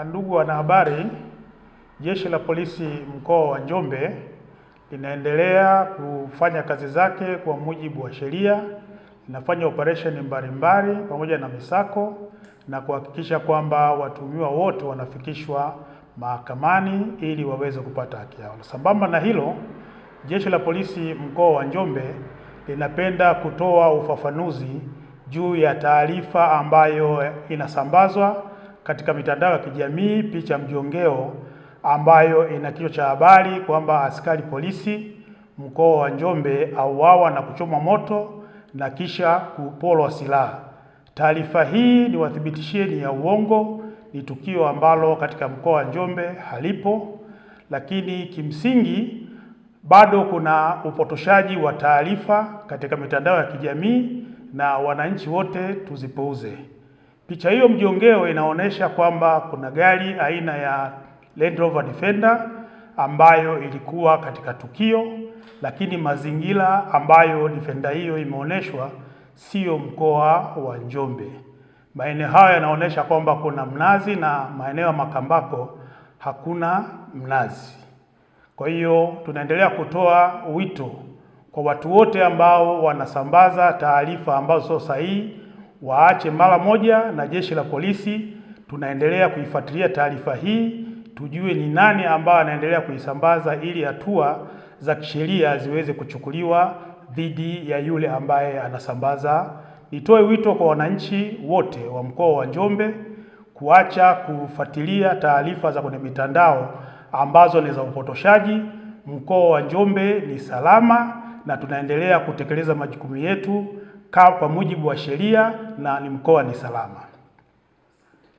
Ndugu wanahabari, Jeshi la Polisi mkoa wa Njombe linaendelea kufanya kazi zake kwa mujibu wa sheria. Linafanya operesheni mbalimbali pamoja na misako na kuhakikisha kwamba watuhumiwa wote wanafikishwa mahakamani ili waweze kupata haki yao. Sambamba na hilo, Jeshi la Polisi mkoa wa Njombe linapenda kutoa ufafanuzi juu ya taarifa ambayo inasambazwa katika mitandao ya kijamii, picha mjongeo ambayo ina kichwa cha habari kwamba askari polisi mkoa wa Njombe auawa na kuchomwa moto na kisha kuporwa silaha. Taarifa hii niwathibitishie ni ya uongo, ni tukio ambalo katika mkoa wa Njombe halipo, lakini kimsingi bado kuna upotoshaji wa taarifa katika mitandao ya kijamii na wananchi wote tuzipuuze. Picha hiyo mjongeo inaonyesha kwamba kuna gari aina ya Land Rover Defender ambayo ilikuwa katika tukio, lakini mazingira ambayo Defender hiyo imeonyeshwa sio mkoa wa Njombe. Maeneo hayo yanaonyesha kwamba kuna mnazi na maeneo ya Makambako hakuna mnazi. Kwa hiyo tunaendelea kutoa wito kwa watu wote ambao wanasambaza taarifa ambazo sio sahihi waache mara moja, na Jeshi la Polisi tunaendelea kuifuatilia taarifa hii tujue ni nani ambaye anaendelea kuisambaza ili hatua za kisheria ziweze kuchukuliwa dhidi ya yule ambaye anasambaza. Nitoe wito kwa wananchi wote wa mkoa wa Njombe kuacha kufuatilia taarifa za kwenye mitandao ambazo ni za upotoshaji. Mkoa wa Njombe ni salama na tunaendelea kutekeleza majukumu yetu kwa mujibu wa sheria, na ni mkoa ni salama.